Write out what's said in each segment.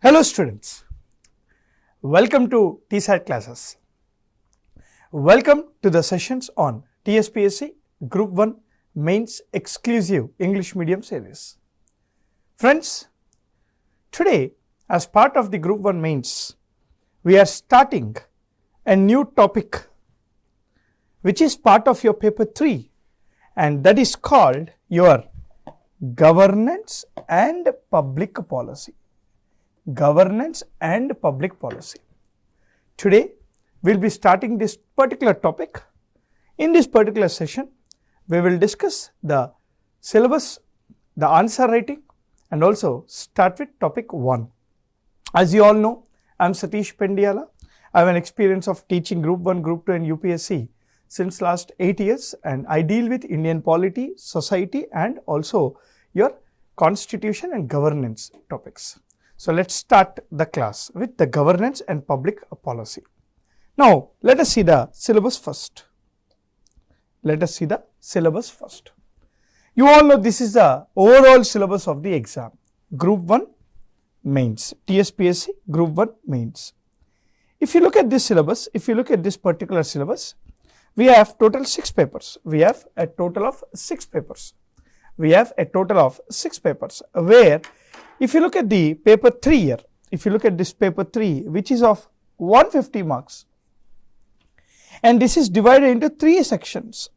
Hello students, welcome to TSAT classes. Welcome to the sessions on TSPSC Group 1 Mains Exclusive English Medium Series. Friends, today as part of the Group 1 Mains, we are starting a new topic which is part of your paper 3, and that is called your Governance and Public Policy. Governance and Public Policy. Today we will be starting this particular topic. In this particular session, we will discuss the syllabus, the answer writing, and also start with topic 1. As you all know, I am 𝗧𝗧𝗵𝗵𝗀𝗃. I have an experience of teaching Group 1, Group 2 and UPSC since last 8 years, and I deal with Indian polity, society and also your constitution and governance topics. So let's start the class with the governance and public policy. Now let us see the syllabus first. Let us see the syllabus first. You all know this is the overall syllabus of the exam. Group 1 Mains, TSPSC Group 1 Mains. If you look at this syllabus, if you look at this particular syllabus, we have total 6 papers. We have a total of 6 papers. We have a total of 6 papers, where if you look at the paper 3 here, if you look at this paper 3, which is of 150 marks, and this is divided into 3 sections.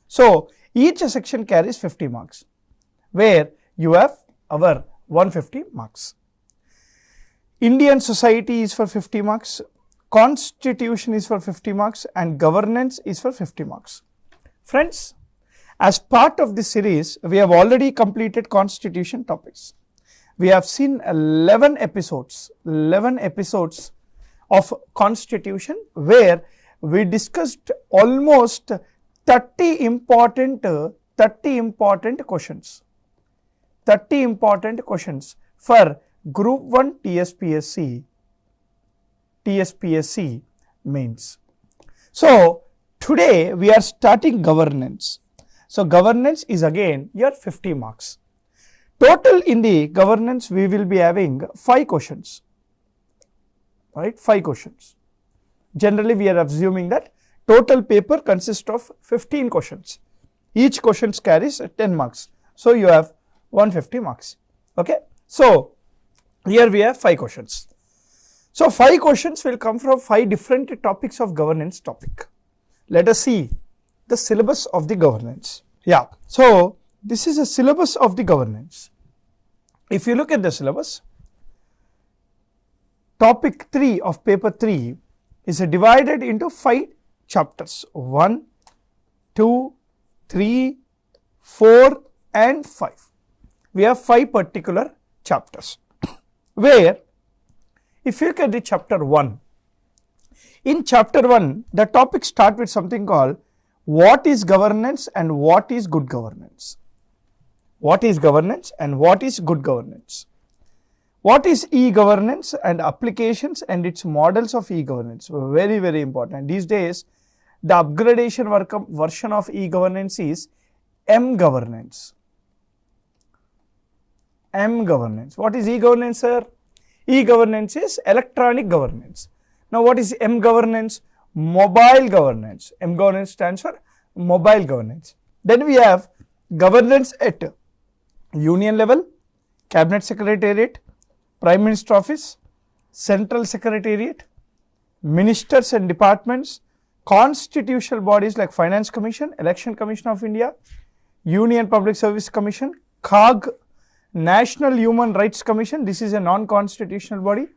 So each section carries 50 marks, where you have our 150 marks. Indian society is for 50 marks, constitution is for 50 marks, and governance is for 50 marks. Friends, as part of this series, we have already completed constitution topics. We have seen 11 episodes of constitution, where we discussed almost 30 important questions. 30 important questions for Group 1 TSPSC Mains. So today we are starting governance. So governance is again your 50 marks. Total in the governance we will be having 5 questions, right? 5 questions. Generally we are assuming that total paper consists of 15 questions. Each question carries 10 marks. So you have 150 marks. Okay. So here we have 5 questions. So 5 questions will come from 5 different topics of governance topic. Let us see the syllabus of the governance. Yeah. So this is a syllabus of the governance. If you look at the syllabus, topic 3 of paper 3 is divided into 5 chapters, 1, 2, 3, 4 and 5. We have 5 particular chapters, where if you look at the chapter 1, in chapter 1 the topic starts with something called what is governance and what is good governance. What is governance and what is good governance? What is e-governance and applications and its models of e-governance? Very, very important. These days, the upgradation version of e-governance is m-governance. M-governance. What is e-governance, sir? E-governance is electronic governance. Now, what is m-governance? Mobile governance. M-governance stands for mobile governance. Then we have governance at union level, cabinet secretariat, prime minister office, central secretariat, ministers and departments, constitutional bodies like finance commission, election commission of India, union public service commission, CAG, national human rights commission, this is a non-constitutional body,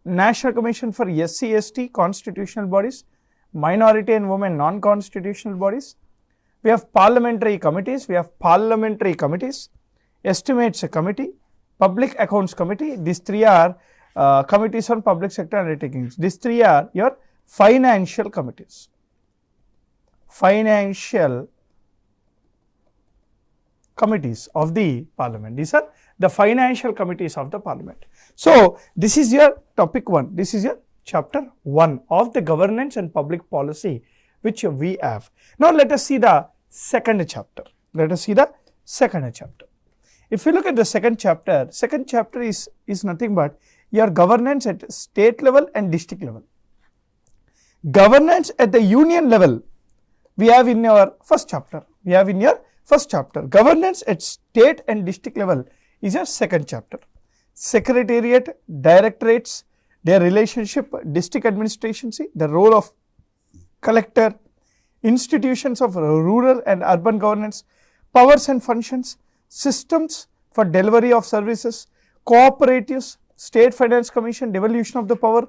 national commission for SC/ST constitutional bodies, minority and women non-constitutional bodies. We have parliamentary committees, estimates committee, public accounts committee. These 3 are committees on public sector undertakings. These 3 are your financial committees. Financial committees of the parliament. These are the financial committees of the parliament. So this is your topic 1. This is your chapter 1 of the governance and public policy which we have. Now let us see the second chapter. If you look at the second chapter is nothing but your governance at state level and district level. Governance at the union level, we have in your first chapter. Governance at state and district level is your second chapter. Secretariat, directorates, their relationship, district administration, see the role of collector, institutions of rural and urban governance, powers and functions, systems for delivery of services, cooperatives, state finance commission, devolution of the power,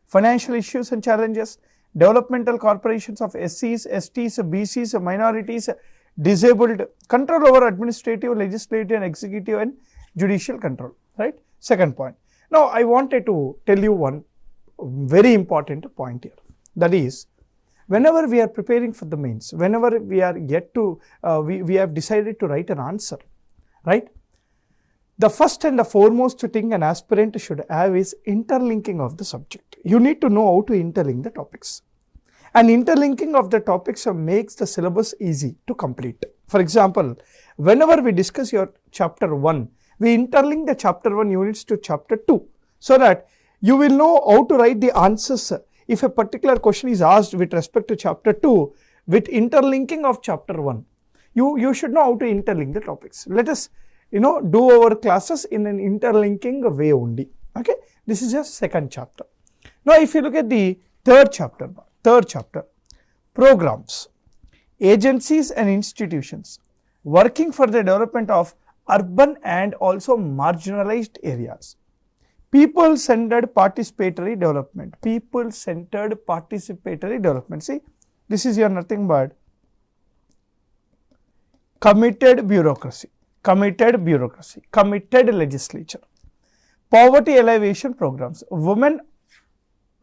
financial issues and challenges, developmental corporations of SCs, STs, BCs, minorities, disabled, control over administrative, legislative and executive and judicial control, right? Second point. Now, I wanted to tell you one very important point here. That is, whenever we are preparing for the mains, whenever we are yet to, we have decided to write an answer, right? The first and the foremost thing an aspirant should have is interlinking of the subject. You need to know how to interlink the topics. And interlinking of the topics makes the syllabus easy to complete. For example, whenever we discuss your chapter 1, we interlink the chapter 1 units to chapter 2, so that you will know how to write the answers if a particular question is asked with respect to chapter 2 with interlinking of chapter 1. You should know how to interlink the topics. Let us do our classes in an interlinking way only. Okay, this is your second chapter. Now, if you look at the third chapter, programs, agencies and institutions working for the development of urban and also marginalized areas. People-centered participatory development. People-centered participatory development. See, this is your nothing but committed bureaucracy, committed legislature, poverty alleviation programs, women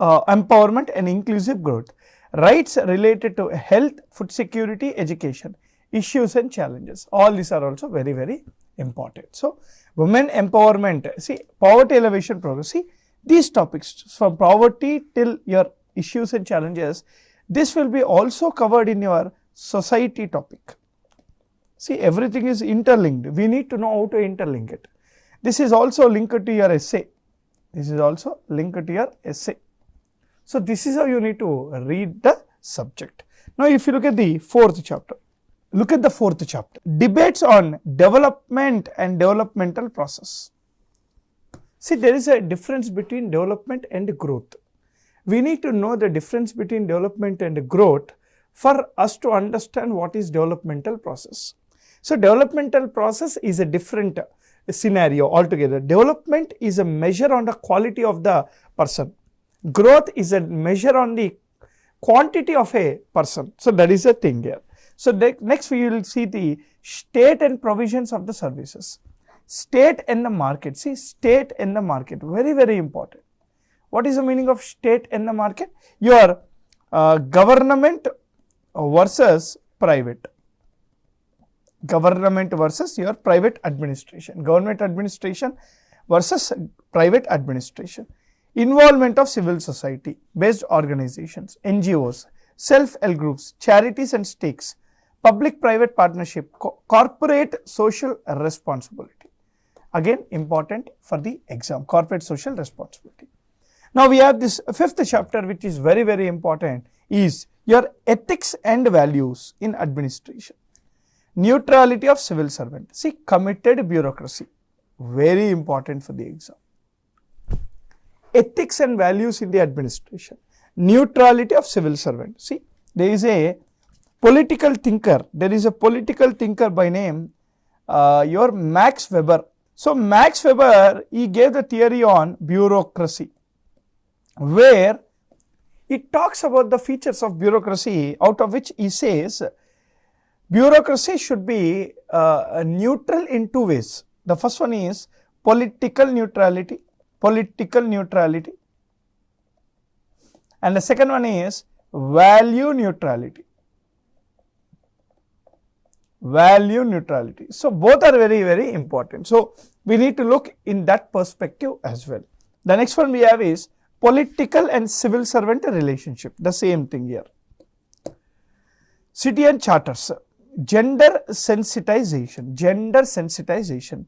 empowerment and inclusive growth, rights related to health, food security, education, issues and challenges. All these are also very, very important. So, women empowerment, see, poverty alleviation program, see these topics from poverty till your issues and challenges, this will be also covered in your society topic. See, everything is interlinked. We need to know how to interlink it. This is also linked to your essay. So, this is how you need to read the subject. Now, if you look at the fourth chapter, debates on development and developmental process. See, there is a difference between development and growth. We need to know the difference between development and growth for us to understand what is developmental process. So, developmental process is a different scenario altogether. Development is a measure on the quality of the person. Growth is a measure on the quantity of a person. So, that is the thing here. So, next we will see the state and provisions of the services. State and the market. See, state and the market, very, very important. What is the meaning of state and the market? Your government versus private. Government versus your private administration. Government administration versus private administration. Involvement of civil society based organizations, NGOs, self-help groups, charities and stakes, public-private partnership, corporate social responsibility. Again, important for the exam, corporate social responsibility. Now, we have this fifth chapter, which is very, very important, is your ethics and values in administration. Neutrality of civil servant. See, committed bureaucracy, very important for the exam. Ethics and values in the administration. Neutrality of civil servant. See, there is a political thinker. There is a political thinker by name your Max Weber. So, Max Weber, he gave the theory on bureaucracy, where it talks about the features of bureaucracy, out of which he says bureaucracy should be neutral in two ways. The first one is political neutrality, and the second one is value neutrality. So, both are very, very important. So, we need to look in that perspective as well. The next one we have is political and civil servant relationship, the same thing here. City and charters, gender sensitization,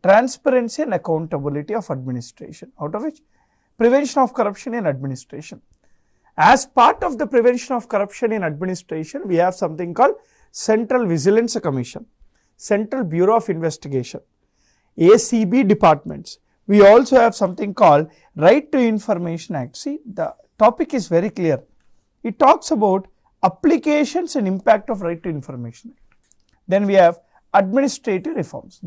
transparency and accountability of administration, out of which prevention of corruption in administration. As part of the prevention of corruption in administration, we have something called Central Vigilance Commission, Central Bureau of Investigation, ACB departments. We also have something called Right to Information Act. See, the topic is very clear. It talks about applications and impact of Right to Information Act. Then we have administrative reforms.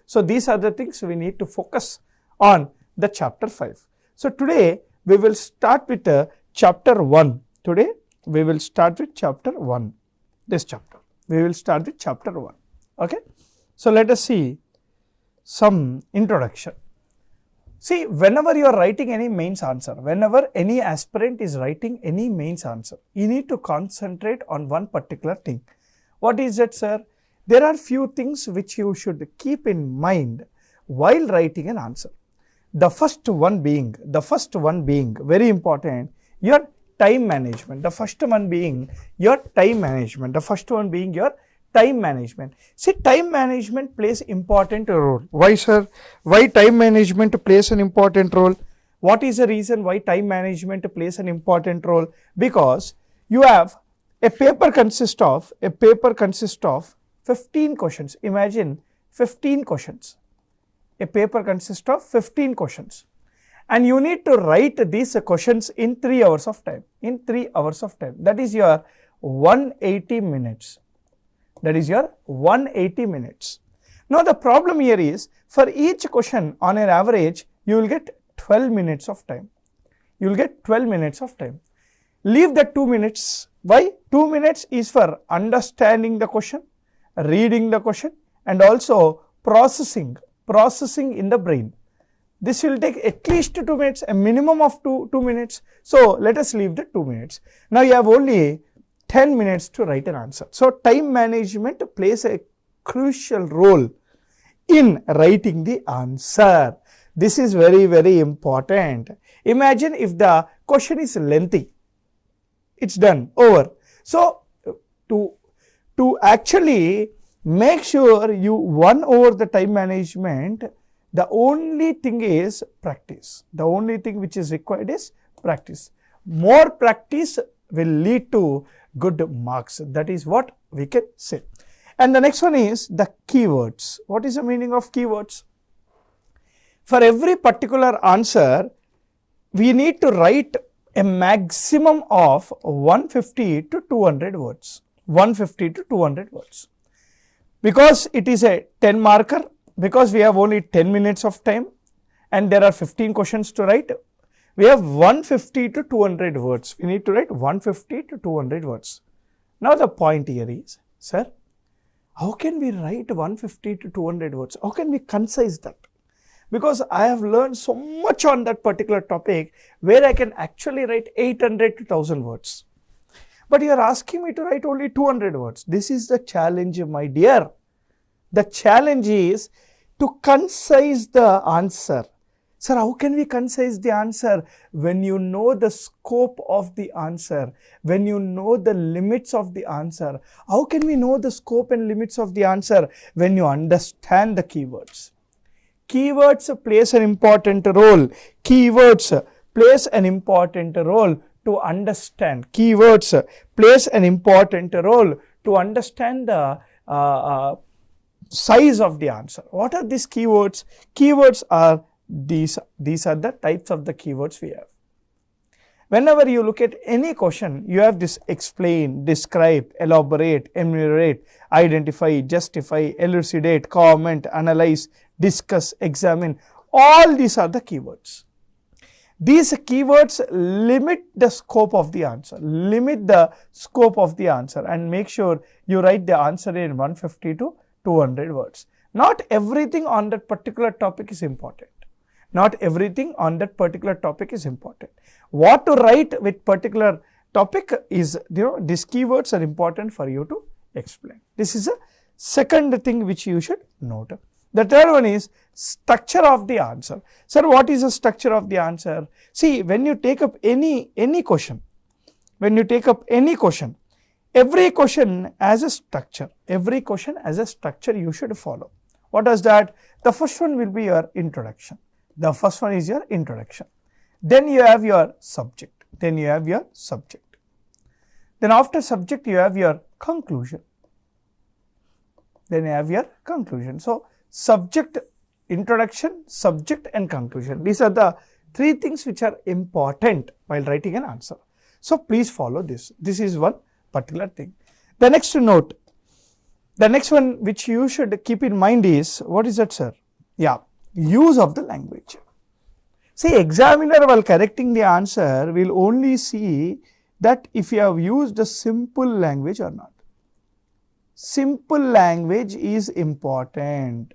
So these are the things we need to focus on the chapter 5. So today we will start with chapter 1. Today we will start with chapter 1. This chapter. We will start with chapter 1. Okay. So let us see some introduction. See, whenever you are writing any mains answer, whenever any aspirant is writing any mains answer, you need to concentrate on one particular thing. What is it, sir? There are few things which you should keep in mind while writing an answer. The first one being very important, your time management. The first one being your time management. See, time management plays important role. Why, sir? Why time management plays an important role? What is the reason why time management plays an important role? Because you have a paper consists of 15 questions. Imagine 15 questions. A paper consists of 15 questions. And you need to write these questions in 3 hours of time. That is your 180 minutes. Now the problem here is, for each question on an average, you will get 12 minutes of time. Leave that 2 minutes. Why? 2 minutes is for understanding the question, reading the question, and also processing in the brain. This will take at least 2 minutes, a minimum of 2 minutes. So let us leave the 2 minutes. Now you have only 10 minutes to write an answer. So time management plays a crucial role in writing the answer. This is very, very important. Imagine if the question is lengthy. It's done, over. So to actually make sure you won over the time management, the only thing is practice. The only thing which is required is practice. More practice will lead to good marks. That is what we can say. And the next one is the keywords. What is the meaning of keywords? For every particular answer, we need to write a maximum of 150 to 200 words. Because it is a 10 marker, because we have only 10 minutes of time and there are 15 questions to write, we have 150 to 200 words. We need to write 150 to 200 words. Now the point here is, sir, how can we write 150 to 200 words? How can we concise that? Because I have learned so much on that particular topic where I can actually write 800 to 1000 words. But you are asking me to write only 200 words. This is the challenge, my dear. The challenge is to concise the answer. Sir, how can we concise the answer? When you know the scope of the answer, when you know the limits of the answer. How can we know the scope and limits of the answer? When you understand the keywords. Keywords plays an important role. Keywords plays an important role to understand. Keywords plays an important role to understand the size of the answer. What are these keywords? Keywords are these are the types of the keywords we have. Whenever you look at any question, you have this explain, describe, elaborate, enumerate, identify, justify, elucidate, comment, analyze, discuss, examine. All these are the keywords. These keywords limit the scope of the answer, and make sure you write the answer in 150 to 200 words. Not everything on that particular topic is important. What to write with particular topic is, these keywords are important for you to explain. This is a second thing which you should note. The third one is structure of the answer. Sir, what is the structure of the answer? See, when you take up any question, every question has a structure. You should follow. What does that? The first one will be your introduction. The first one is your introduction. Then you have your subject. Then you have your subject. Then after subject you have your conclusion. Then you have your conclusion. So subject, introduction, subject and conclusion. These are the three things which are important while writing an answer. So please follow this. This is one particular thing. The next note, the next one which you should keep in mind is, what is that, sir? Yeah, use of the language. See, examiner while correcting the answer will only see that if you have used a simple language or not. Simple language is important.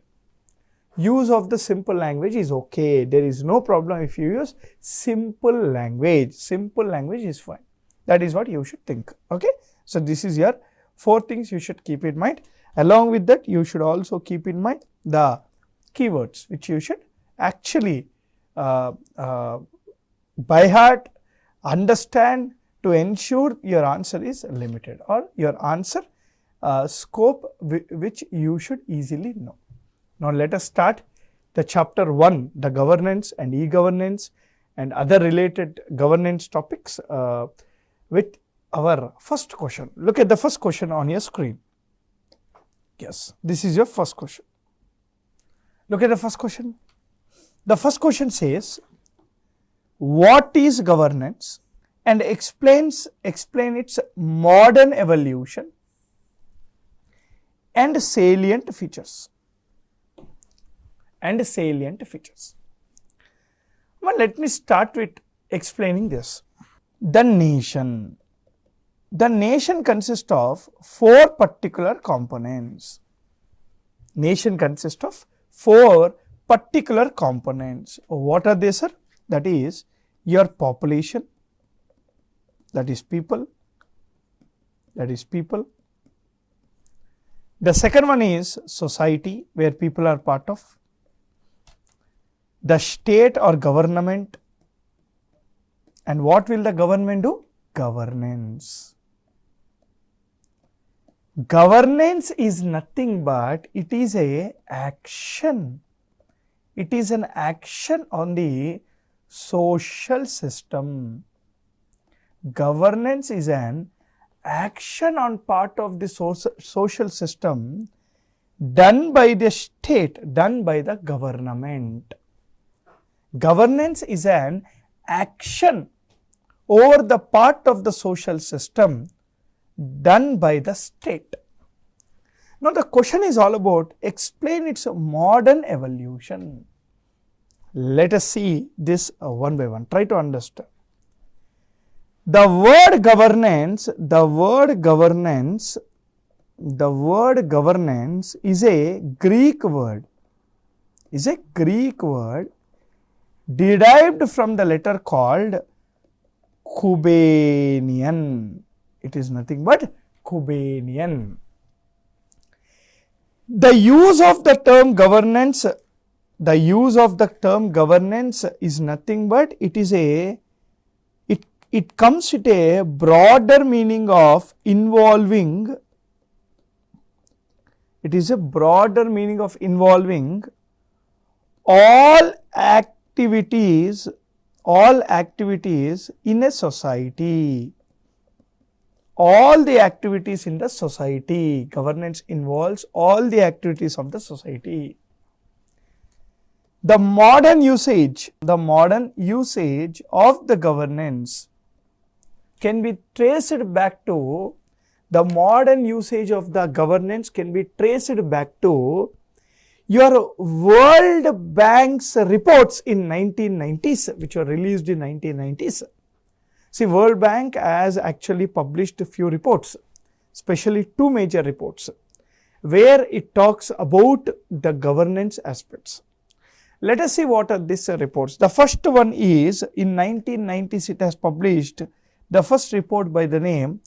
Use of the simple language is okay. There is no problem if you use simple language. Simple language is fine. That is what you should think. Okay. So this is your 4 things you should keep in mind. Along with that, you should also keep in mind the keywords which you should actually by heart understand to ensure your answer is limited, or your answer scope which you should easily know. Now let us start the chapter 1, the governance and e-governance and other related governance topics with our first question. Look at the first question on your screen. Yes, this is your first question. Look at the first question. The first question says, what is governance, and explain its modern evolution and salient features. Well, let me start with explaining this. The nation consists of 4 particular components. Nation consists of 4 particular components. What are they, sir? That is your population, that is people. The second one is society, where people are part of. The state or government. And what will the government do? Governance. Governance is nothing but it is a action. It is an action on the social system. Governance is an action on part of the social system done by the state, done by the government. Governance is an action over the part of the social system done by the state. Now the question is all about explain its modern evolution. Let us see this one by one. Try to understand. The word governance is a Greek word. Derived from the letter called Cubanian. It is nothing but Cubanian. The use of the term governance is nothing but it comes with a broader meaning of involving. It is a broader meaning of involving all activities in a society. All the activities in the society. Governance involves all the activities of the society. The modern usage of the governance can be traced back to your World Bank's reports in 1990s, which were released in 1990s. See, World Bank has actually published a few reports, especially 2 major reports, where it talks about the governance aspects. Let us see what are these reports. The first one is in 1990s, it has published the first report by the name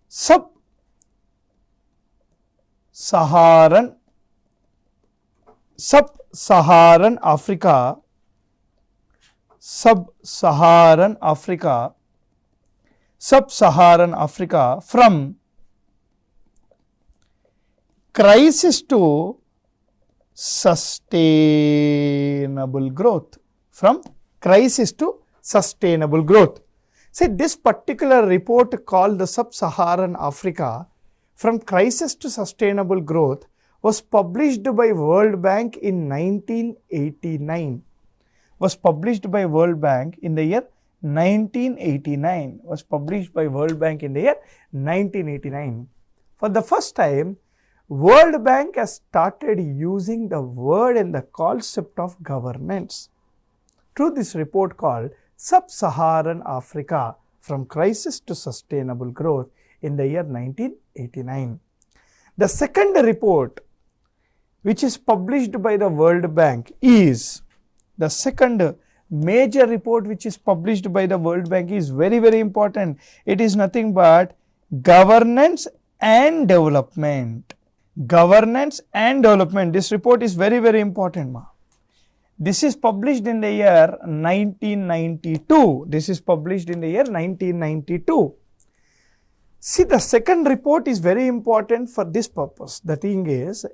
Sub-Saharan Africa from crisis to sustainable growth. from crisis to sustainable growth. See, this particular report called the Sub-Saharan Africa from crisis to sustainable growth was published by World Bank in 1989. Was published by World Bank in the year 1989. Was published by World Bank in the year 1989. For the first time, World Bank has started using the word and the concept of governance through this report called Sub-Saharan Africa from crisis to sustainable growth in the year 1989. The second report which is published by the World Bank is, the second major report which is published by the World Bank is very, very important. It is nothing but governance and development. Governance and development. This report is very, very important, ma. This is published in the year 1992. This is published in the year 1992. See, the second report is very important for this purpose. The thing is,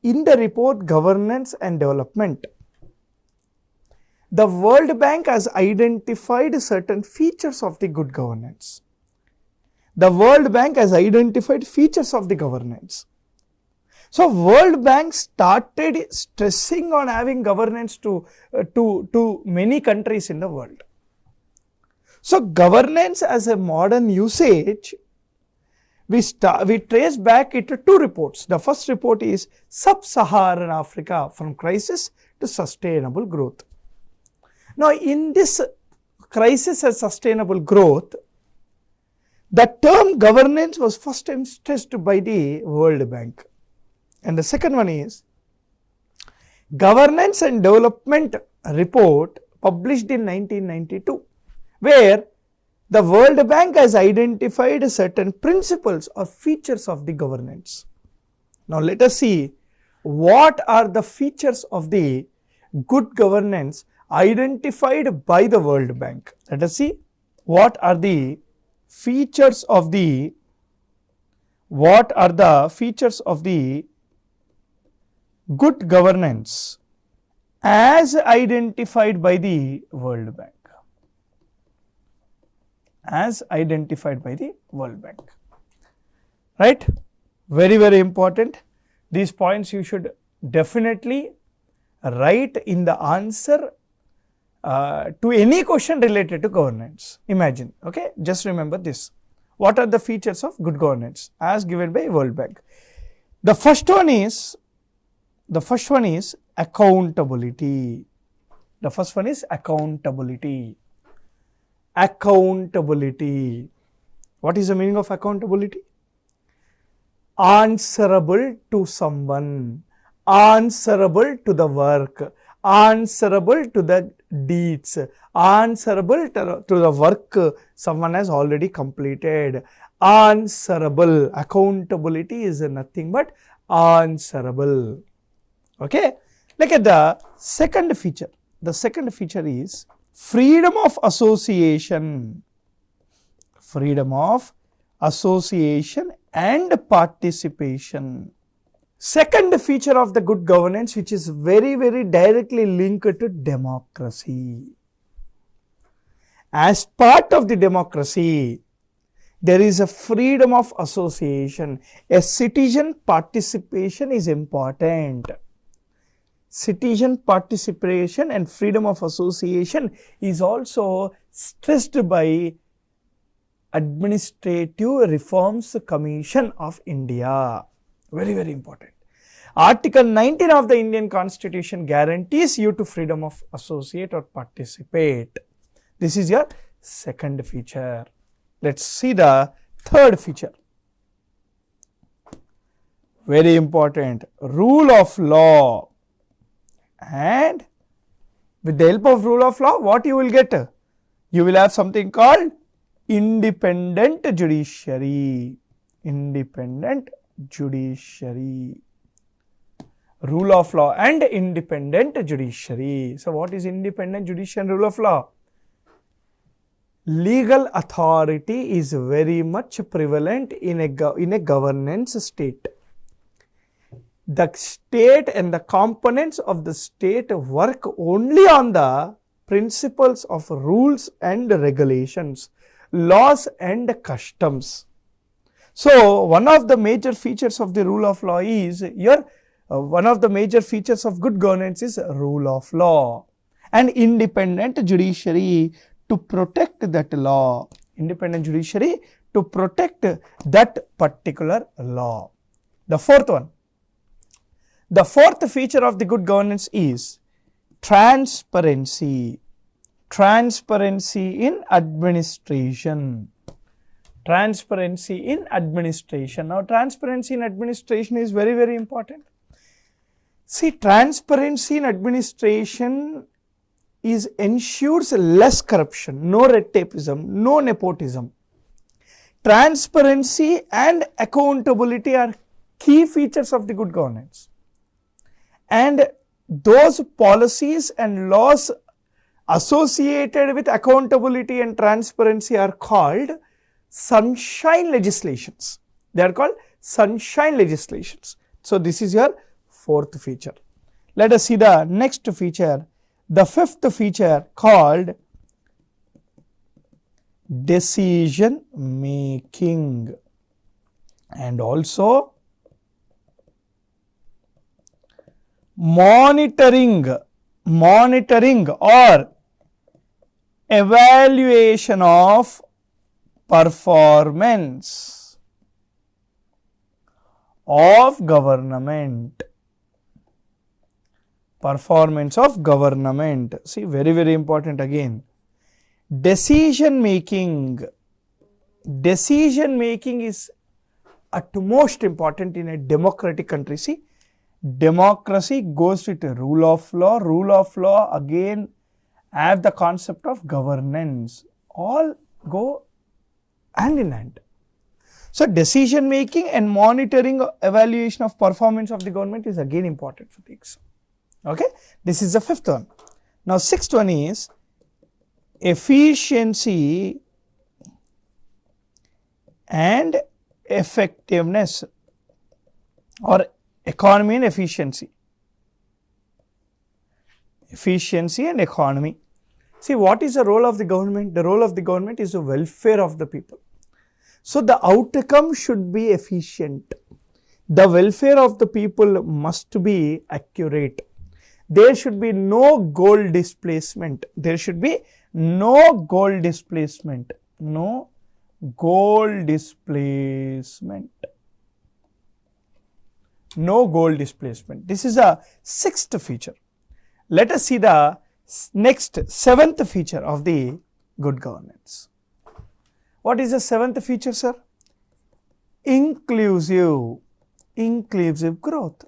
in the report Governance and Development, the World Bank has identified certain features of the good governance. The World Bank has identified features of the governance. So, World Bank started stressing on having governance to many countries in the world. So, governance as a modern usage, we trace back it to two reports. The first report is Sub-Saharan Africa from crisis to sustainable growth. Now, in this crisis and sustainable growth, the term governance was first time stressed by the World Bank. And the second one is Governance and Development report published in 1992, where the World Bank has identified certain principles or features of the governance. Now, let us see what are the features of the good governance identified by the World Bank. Let us see what are the features of the good governance as identified by the World Bank. As identified by the World Bank. Right? Very, very important. These points you should definitely write in the answer to any question related to governance. Imagine, okay? Just remember this. What are the features of good governance as given by World Bank? The first one is accountability. The first one is accountability. Accountability. What is the meaning of accountability? Answerable to someone, answerable to the work, answerable to the deeds, answerable to the work someone has already completed. Answerable. Accountability is nothing but answerable. Okay. Look at the second feature. The second feature is freedom of association. Freedom of association and participation. Second feature of the good governance, which is very, very directly linked to democracy. As part of the democracy, there is a freedom of association. A citizen participation is important. Citizen participation and freedom of association is also stressed by Administrative Reforms Commission of India. Very, very important. Article 19 of the Indian Constitution guarantees you to freedom of associate or participate. This is your second feature. Let's see the third feature. Very important. Rule of law. And with the help of rule of law, what you will get? You will have something called independent judiciary. Independent judiciary. Rule of law and independent judiciary. So, what is independent judiciary and rule of law? Legal authority is very much prevalent in a governance state. The state and the components of the state work only on the principles of rules and regulations, laws and customs. So, one of the major features of the rule of law is one of the major features of good governance is rule of law and independent judiciary to protect that law, independent judiciary to protect that particular law. The fourth one, the fourth feature of the good governance is transparency, transparency in administration. Transparency in administration. Now, transparency in administration is very, very important. See, transparency in administration ensures less corruption, no red tapeism, no nepotism. Transparency and accountability are key features of the good governance. And those policies and laws associated with accountability and transparency are called sunshine legislations. They are called sunshine legislations. So, this is your fourth feature. Let us see the next feature, the fifth feature called decision making and also monitoring or evaluation of performance of government. Performance of government. See, very, very important again. Decision making is utmost important in a democratic country. See, democracy goes with a rule of law. Rule of law again have the concept of governance. All go hand in hand. So, decision making and monitoring evaluation of performance of the government is again important for the exam. Okay, this is the fifth one. Now, sixth one is efficiency and effectiveness or economy and efficiency. Efficiency and economy. See, what is the role of the government? The role of the government is the welfare of the people. So, the outcome should be efficient. The welfare of the people must be accurate. There should be no goal displacement. There should be no goal displacement. No goal displacement. No goal displacement. This is a sixth feature. Let us see the next seventh feature of the good governance. What is the seventh feature, sir? Inclusive growth.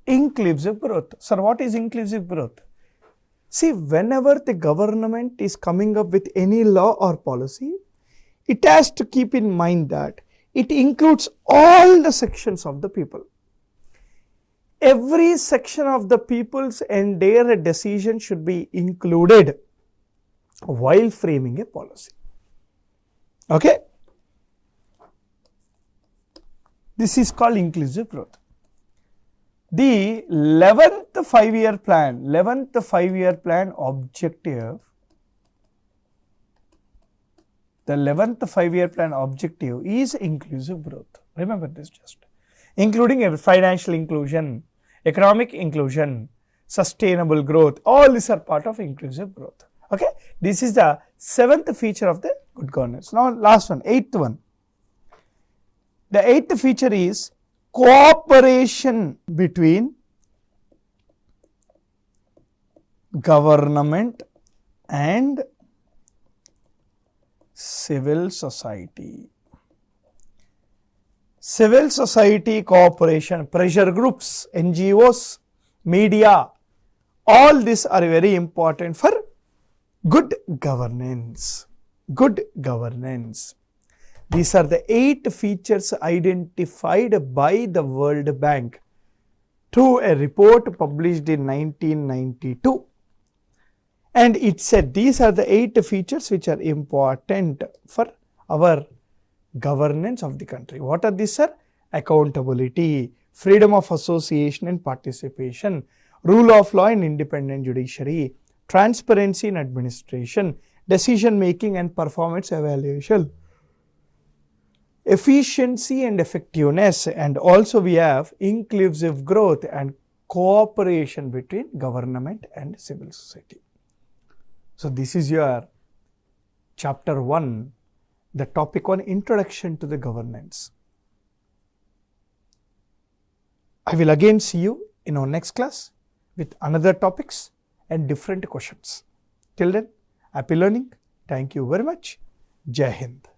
Inclusive growth. Sir, what is inclusive growth? See, whenever the government is coming up with any law or policy, it has to keep in mind that it includes all the sections of the people. Every section of the people's and their decision should be included while framing a policy. Okay? This is called inclusive growth. The 11th 5-year plan objective, the 11th 5-year plan objective is inclusive growth. Remember this just. Including financial inclusion, economic inclusion, sustainable growth, all these are part of inclusive growth. Okay? This is the seventh feature of the good governance. Now, last one, eighth one. The eighth feature is cooperation between government and civil society. Civil society cooperation, pressure groups, NGOs, media, all these are very important for good governance. Good governance. These are the 8 features identified by the World Bank through a report published in 1992. And it said these are the 8 features which are important for our governance of the country. What are these, sir? Accountability, freedom of association and participation, rule of law and independent judiciary, transparency in administration, decision making and performance evaluation, efficiency and effectiveness, and also we have inclusive growth and cooperation between government and civil society. So this is your chapter 1, the topic on introduction to the governance. I will again see you in our next class with another topics and different questions. Till then, happy learning. Thank you very much. Jai Hind.